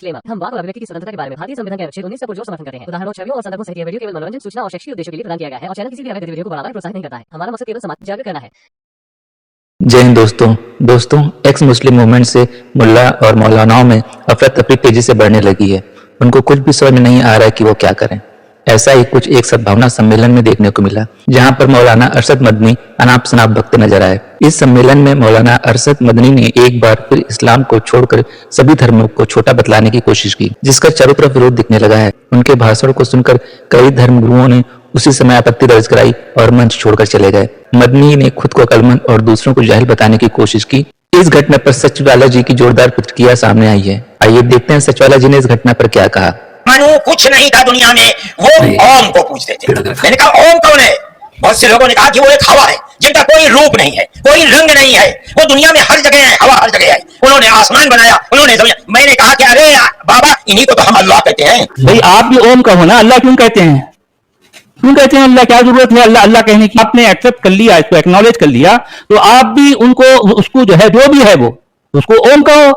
Disclaimer, हम वाक और अभिव्यक्ति की स्वतंत्रता के बारे में भारतीय संविधान के अनुच्छेद 19 का पुरजोर समर्थन करते हैं। उदाहरणों, छवियों और संदर्भों सहित यह वीडियो केवल मनोरंजन, सूचना और शैक्षिक उद्देश्यों के लिए प्रदान किया गया है और चैनल किसी भी अवैध गतिविधियों को बढ़ावा या प्रोत्साहित नहीं करता है। हमारा मकसद केवल समाज जागरूक करना है। जय हिंद दोस्तों एक्स मुस्लिम मूवमेंट से मुल्ला और मौलानाओं में अफरा तफरी तेजी से बढ़ने लगी है। उनको कुछ भी समझ में नहीं आ रहा है कि वो क्या करें। ऐसा ही कुछ एक सद्भावना सम्मेलन में देखने को मिला, जहां पर मौलाना अरशद मदनी अनाप शनाप बकते नजर आए। इस सम्मेलन में मौलाना अरशद मदनी ने एक बार फिर इस्लाम को छोड़कर सभी धर्मों को छोटा बतलाने की कोशिश की, जिसका चारों तरफ विरोध दिखने लगा है। उनके भाषण को सुनकर कई धर्म गुरुओं ने उसी समय आपत्ति दर्ज कराई और मंच छोड़कर चले गए। मदनी ने खुद को अक्लमंद और दूसरों को जाहिल बताने की कोशिश की। इस घटना पर सचवाला जी की जोरदार प्रतिक्रिया सामने आई है। आइए देखते हैं सचवाला जी ने इस घटना पर क्या कहा। मनु कुछ नहीं था दुनिया में, वो ओम को पूछते थे। मैंने कहा ओम कौन है? बहुत से लोगों ने कहा कि वो एक हवा है जिनका कोई रूप नहीं है, कोई रंग नहीं है, वो दुनिया में हर जगह है, हवा हर जगह है। उन्होंने आसमान बनाया, उन्होंने जमीन। मैंने कहा कि अरे बाबा, इन्हीं को तो हम अल्लाह कहते हैं। भाई आप भी ओम कहो ना, अल्लाह क्यों कहते हैं? क्यों कहते हैं अल्लाह? क्या जरूरत है अल्लाह अल्लाह कहने की? आपने एक्सेप्ट कर लिया, इसको एक्नॉलेज कर लिया, तो आप भी उनको, उसको जो है, जो भी है वो, उसको ओम कहो।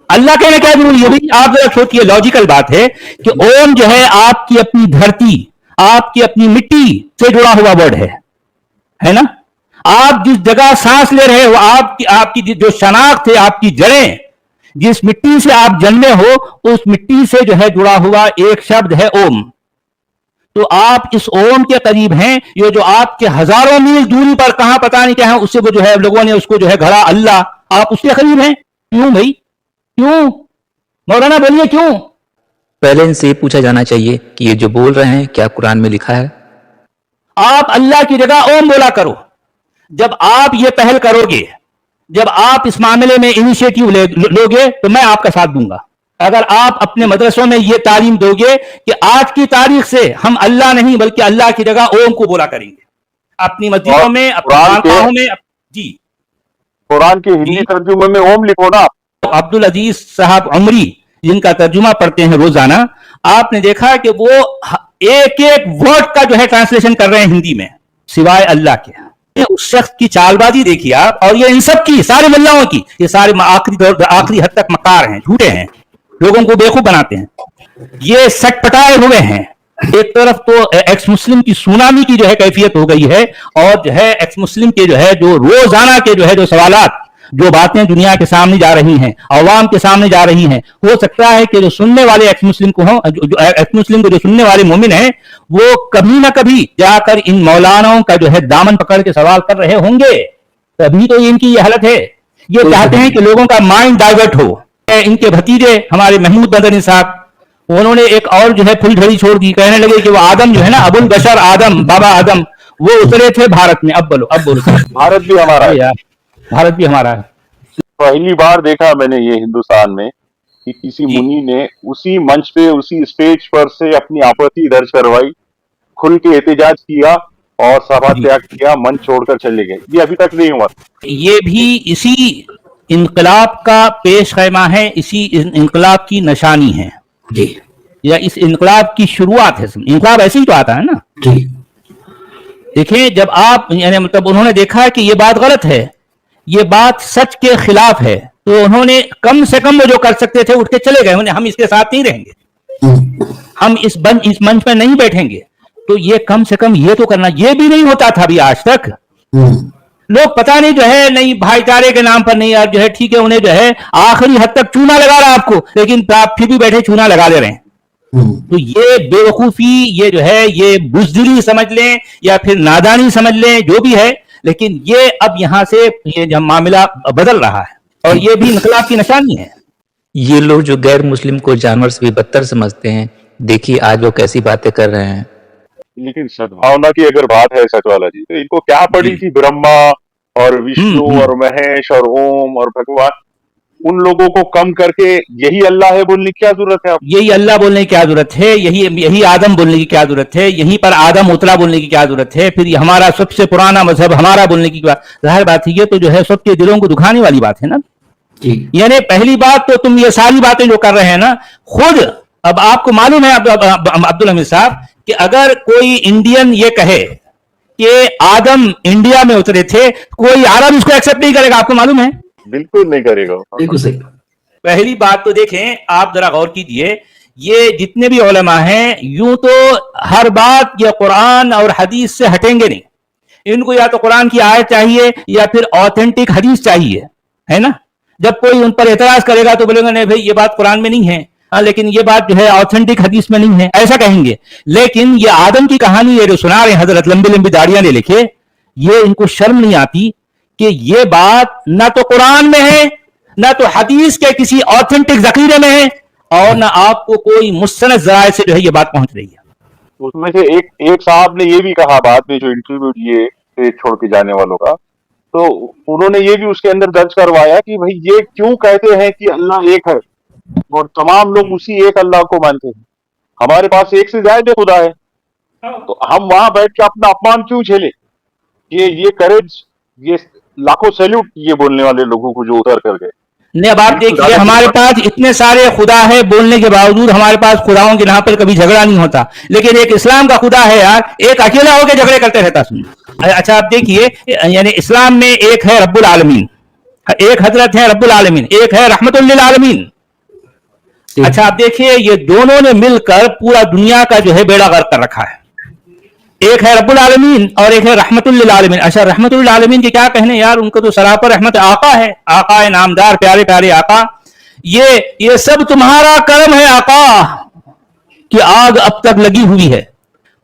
अल्लाह कहना क्या जरूरी है भाई? आप जरा सोचिए, लॉजिकल बात है कि ओम जो है आपकी अपनी धरती, आपकी अपनी मिट्टी से जुड़ा हुआ वर्ड है ना? आप जिस जगह सांस ले रहे हो, आपकी जो शनाख्त है, आपकी जड़ें, जिस मिट्टी से आप जन्मे हो, उस मिट्टी से जो है जुड़ा हुआ एक शब्द है ओम। तो आप इस ओम के करीब हैं। ये जो आपके हजारों मील दूरी पर कहां पता नहीं क्या है, उससे वो जो है लोगों ने उसको जो है घड़ा अल्लाह, आप उसके करीब हैं। क्यों भाई, क्यों? मौलाना बोलिए क्यों? पहले इनसे ये पूछा जाना चाहिए कि ये जो बोल रहे हैं क्या कुरान में लिखा है? आप अल्लाह की जगह ओम बोला करो। जब आप ये पहल करोगे, जब आप इस मामले में इनिशिएटिव लोगे, तो मैं आपका साथ दूंगा। अगर आप अपने मदरसों में ये तालीम दोगे कि आज की तारीख से हम अल्लाह नहीं बल्कि अल्लाह की जगह ओम को बोला करेंगे, अपनी मस्जिदों में, अपनी खानकाहों में। जी, कुरान के हिंदी तर्जुमे में ओम लिखो ना। अब्दुल अजीज साहब उमरी, जिनका तर्जुमा पढ़ते हैं रोजाना, आपने देखा कि वो एक एक वर्ड का जो है ट्रांसलेशन कर रहे हैं हिंदी में, सिवाय अल्लाह के। उस शख्स की चालबाजी देखिए आप, और ये इन सब की, सारे मुल्लाओं की, ये सारे आखिरी हद तक मकार हैं, झूठे हैं, लोगों को बेवकूफ बनाते हैं, ये सटपटाए हुए हैं। एक तरफ तो एक्स मुस्लिम की सुनामी की जो है कैफियत हो गई है, और जो है एक्स मुस्लिम के जो है जो रोजाना के जो है जो सवालात, जो बातें दुनिया के सामने जा रही हैं, अवाम के सामने जा रही हैं, हो सकता है कि जो सुनने वाले एक्स मुस्लिम को हों, जो एक्स मुस्लिम को जो सुनने वाले मोमिन हैं, वो कभी ना कभी जाकर इन मौलानाओं का जो है दामन पकड़ के सवाल कर रहे होंगे। तभी तो इनकी ये हालत है। ये चाहते हैं कि लोगों का माइंड डाइवर्ट हो। इनके भतीजे हमारे महमूद मदनी साहब, उन्होंने एक और जो है फुलझड़ी छोड़ दी, कहने लगे कि वो आदम जो है ना, अबुल बशर आदम, बाबा आदम, वो उतरे थे भारत में। अब बोलो भारत भी हमारा है यार, भारत भी हमारा है। पहली बार देखा मैंने ये हिंदुस्तान में कि किसी मुनि ने उसी मंच पे, उसी स्टेज पर से अपनी आपत्ति दर्ज करवाई, खुल के एहतजाज किया और सभा त्याग किया, मंच छोड़कर चले गए। ये अभी तक नहीं हुआ। ये भी इसी इनकलाब का पेश खैमा है, इसी इनकलाब की निशानी है जी, या इस इनकलाब की शुरुआत है। इनकलाब ऐसे ही तो आता है ना जी। देखिए, जब आप, यानी मतलब उन्होंने देखा कि ये बात गलत है, ये बात सच के खिलाफ है, तो उन्होंने कम से कम वो जो कर सकते थे उठ के चले गए। उन्हें हम इसके साथ नहीं रहेंगे, हम इस मंच में नहीं बैठेंगे। तो ये कम से कम ये तो करना, ये भी नहीं होता था अभी आज तक। लोग पता नहीं जो है, नहीं भाईचारे के नाम पर नहीं, यार जो है ठीक है, उन्हें जो है आखिरी हद तक चूना लगा रहा है आपको, लेकिन आप फिर भी बैठे चूना लगा ले रहे हैं। तो ये बेवकूफी, ये जो है, ये बुज़दिली समझ लें या फिर नादानी समझ लें, जो भी है, लेकिन ये अब यहां से ये जब मामला बदल रहा है, और ये भी इनकलाब की निशानी है। ये लोग जो गैर मुस्लिम को जानवर से भी बदतर समझते हैं, देखिए आज वो कैसी बातें कर रहे हैं। लेकिन सद्भावना की अगर बात है सचवाला जी, तो इनको क्या पड़ी थी ब्रह्मा और विष्णु और महेश और ओम और भगवान, उन लोगों को कम करके यही अल्लाह है बोलने की क्या जरूरत है? यही अल्लाह बोलने की क्या जरूरत है? यही आदम बोलने की क्या जरूरत है? यहीं पर आदम उतरा बोलने की क्या जरूरत है? फिर हमारा सबसे पुराना मजहब हमारा बोलने की क्या? जाहिर बात है, ये तो जो है सबके दिलों को दुखाने वाली बात है ना। यानी पहली बात तो तुम ये सारी बातें जो कर रहे हैं ना, खुद अब आपको मालूम है अब्दुल हमीद साहब, कि अगर कोई इंडियन ये कहे कि आदम इंडिया में उतरे थे, कोई अरब इसको एक्सेप्ट नहीं करेगा। आपको मालूम है? बिल्कुल नहीं करेगा। बिल्कुल सही। पहली बात तो देखें, आप जरा गौर कीजिए, ये जितने भी उलमा हैं यूं तो हर बात ये कुरान और हदीस से हटेंगे नहीं, इनको या तो कुरान की आयत चाहिए या फिर ऑथेंटिक हदीस चाहिए, है ना। जब कोई उन पर एतराज करेगा तो बोलेंगे नहीं भाई ये बात कुरान में नहीं है, हाँ लेकिन ये बात जो है ऑथेंटिक हदीस में नहीं है, ऐसा कहेंगे। लेकिन ये आदम की कहानी ये जो सुना रहे हैं हजरत, लंबी लंबी दाढ़ियां ले लिखे, ये इनको शर्म नहीं आती कि ये बात ना तो कुरान में है, ना तो हदीस के किसी ऑथेंटिक जखीरे में है, और ना आपको कोई मुस्तनद जराए से जो है ये बात पहुंच रही है। उसमें से एक साहब ने ये भी कहा बाद में, जो इंटरव्यू दिए थे छोड़ के जाने वालों का, तो उन्होंने ये भी उसके अंदर दर्ज करवाया कि भाई ये क्यों कहते हैं कि अल्लाह एक है और तमाम लोग उसी एक अल्लाह को मानते हैं, हमारे पास एक से ज्यादा खुदा है, तो हम वहां बैठ के अपना अपमान क्यों झेले। ये करेज, ये लाखों सैल्यूट ये बोलने वाले लोगों को जो उतर कर गए। नहीं, अब आप देखिए हमारे पास इतने सारे खुदा है बोलने के बावजूद हमारे पास खुदाओं के नाम पर कभी झगड़ा नहीं होता, लेकिन एक इस्लाम का खुदा है यार, एक अकेला होकर झगड़े करते रहता। सुन, अच्छा आप देखिए, यानी इस्लाम में एक है रब्बुल आलमीन, एक हजरत है रब्बुल आलमीन, एक है रहमतुल लिल आलमीन। अच्छा आप देखिए, ये दोनों ने मिलकर पूरा दुनिया का जो है बेड़ा गर्क कर रखा है। एक है रब्बुल आलमीन और एक है रहमतुल लिल आलमीन। अच्छा रहमतुल आलमीन के क्या कहने यार, उनको तो सरापर रहमत आका है, आका है नामदार, प्यारे प्यारे आका। ये सब तुम्हारा करम है आका कि आग अब तक लगी हुई है।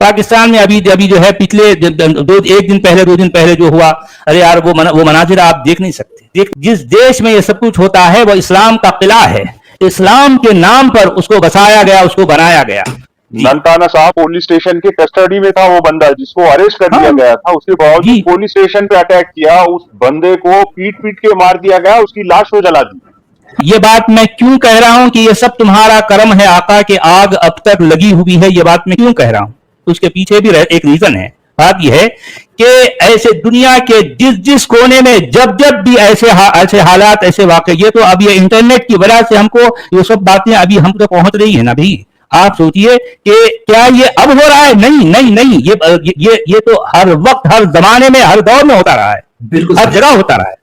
पाकिस्तान में अभी जो है पिछले एक दिन पहले 2 दिन पहले जो हुआ, अरे यार वो मनाजिर आप देख नहीं सकते। जिस देश में ये सब कुछ होता है वो इस्लाम का किला है, इस्लाम के नाम पर उसको बसाया गया, उसको बनाया गया। ननकाना साहब पुलिस स्टेशन के कस्टडी में था वो बंदा जिसको अरेस्ट कर दिया गया था, उसके बावजूद पुलिस स्टेशन पे अटैक किया, उस बंदे को पीट पीट के मार दिया गया, उसकी लाश को जला दी। ये बात मैं क्यों कह रहा हूं कि ये सब तुम्हारा कर्म है आका के आग अब तक लगी हुई है, ये बात मैं क्यों कह रहा हूं, उसके पीछे भी एक रीजन है। बात यह है कि ऐसे दुनिया के जिस कोने में जब भी ऐसे हालात, ऐसे वाकये, ये तो अब ये इंटरनेट की वजह से हमको ये सब बातें अभी हम तो पहुंच रही है ना भाई। आप सोचिए कि क्या ये अब हो रहा है? नहीं, ये तो हर वक्त, हर जमाने में, हर दौर में होता रहा है, बिल्कुल हर जगह होता रहा है।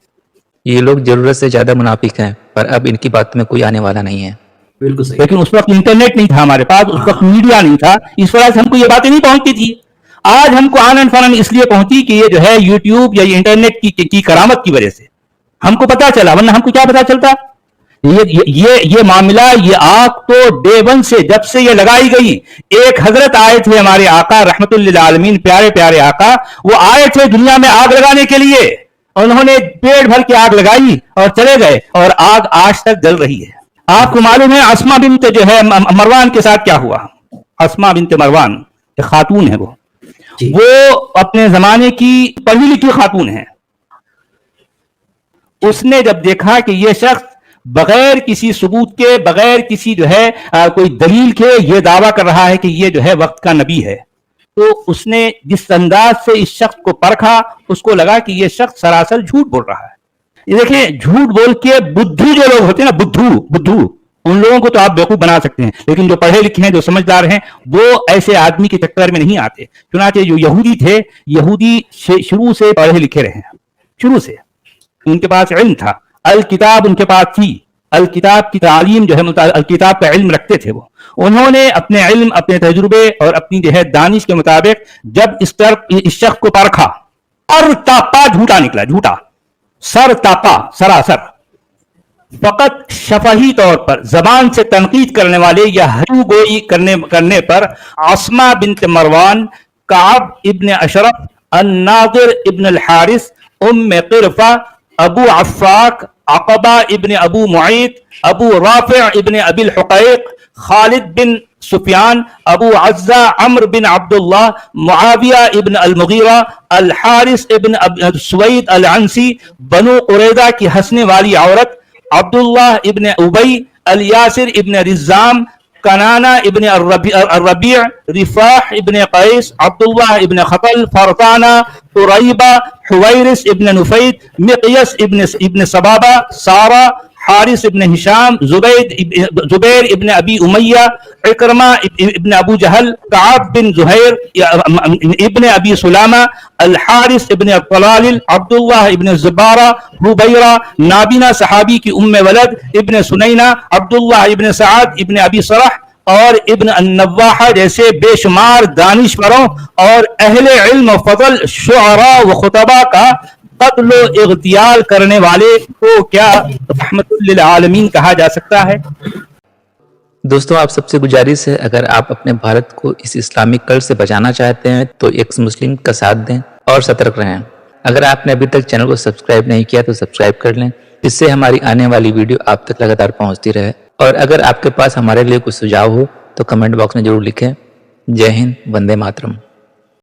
ये लोग जरूरत से ज्यादा मुनाफिक हैं, पर अब इनकी बात में कोई आने वाला नहीं है। बिल्कुल सही। लेकिन उस वक्त इंटरनेट नहीं था हमारे पास, उस वक्त मीडिया नहीं था, इस वजह से हमको ये बातें नहीं पहुंचती थी। आज हमको आनन फानन इसलिए पहुंची कि ये जो है यूट्यूब या इंटरनेट की करामत की वजह से हमको पता चला, वरना हमको क्या पता चलता। ये मामला, ये आग तो डे 1 से, जब से ये लगाई गई, एक हजरत आए थे हमारे आका रहमतुल लिल आलमीन, प्यारे प्यारे आका, वो आए थे दुनिया में आग लगाने के लिए, उन्होंने पेट भर के आग लगाई और चले गए, और आग आज तक जल रही है। आपको मालूम है अस्मा बिन्त जो है मरवान के साथ क्या हुआ? अस्मा बिन्त मरवान एक खातून है, वो अपने जमाने की पढ़ी लिखी खातून है। उसने जब देखा कि ये शख्स बगैर किसी सबूत के, बगैर किसी जो है कोई दलील के ये दावा कर रहा है कि ये जो है वक्त का नबी है, तो उसने जिस अंदाज से इस शख्स को परखा, उसको लगा कि ये शख्स सरासर झूठ बोल रहा है। ये देखिए, झूठ बोल के बुद्धू जो लोग होते हैं ना, बुद्धू, उन लोगों को तो आप बेवकूफ बना सकते हैं, लेकिन जो पढ़े लिखे हैं, जो समझदार हैं, वो ऐसे आदमी के चक्कर में नहीं आते। चुनाचे जो यहूदी थे, यहूदी शुरू से पढ़े लिखे रहे हैं, शुरू से उनके पास इल्म था, अल किताब उनके पास थी, अल किताब की तालीम जो है, अल किताब का इल्म रखते थे वो। उन्होंने अपने इल्म, अपने तजुर्बे और अपनी जो है दानिश के मुताबिक जब इस शख्स को परखा, और तापा झूठा निकला, झूठा, सर तापा, सरासर, फकत शफही तौर पर जबान से तनकीद करने वाले या हरू गोई करने पर अस्मा बिन्त मरवान, काब इब्न अशरफ, अन्नादिर इब्न अल हारिस, उम्मे क़िरफ़ा, अबू अफ़ाक, अक़बा इब्न अबू मुईत, अबू राफ़िअ इब्न अबिल हुक़ैक़, खालिद बिन सुफियान, अबू अज़्ज़ा अम्र बिन अब्दुल्लाह, मुआविया इब्न अल मुगीरा, अल हारिस इब्न सुवैद अल अंसी, बनु कुरैदा की हंसने वाली औरत, अब्दुल्लाह इब्न उबई, अल यासिर इब्न रिज़ाम, कनाना इब्न अर्रबी', रिफाह इब्न कैस, अब्दुल्लाह इब्न खतल, फरताना, तुरैबा, हुवैरिस इब्न नुफैद, मिक़यस इब्न सबाबा, सारा, हारिस इब्न हिशाम, जुबैर इब्न अबी उमैया, इकरमा इब्न अबू जहल, काब बिन जुहैर इब्न अबी सुलामा, अल हारिस इब्न तलालिल, अब्दुल्लाह इब्न ज़ुबारा, रुबैरा नाबिना सहाबी की उम्मे वलद, इब्न सुनैना, अब्दुल्लाह इब्न सआद इब्न अबी सरह और इब्न अन्नवाहा जैसे बेशुमार दानिशवरों और अहले इल्म फजल शुअरा व खुतबा का कत्ल इग़्तियाल करने वाले को क्या रहमतुल लिल आलमीन कहा जा सकता है? दोस्तों, आप सबसे गुजारिश है, अगर आप अपने भारत को इस इस्लामिक कल्ट से बचाना चाहते हैं तो एक्स मुस्लिम का साथ दें और सतर्क रहें। अगर आपने अभी तक चैनल को सब्सक्राइब नहीं किया तो सब्सक्राइब कर लें, इससे हमारी आने वाली वीडियो आप तक लगातार पहुंचती रहे। और अगर आपके पास हमारे लिए कुछ सुझाव हो तो कमेंट बॉक्स में जरूर लिखें। जय हिंद, वंदे मातरम।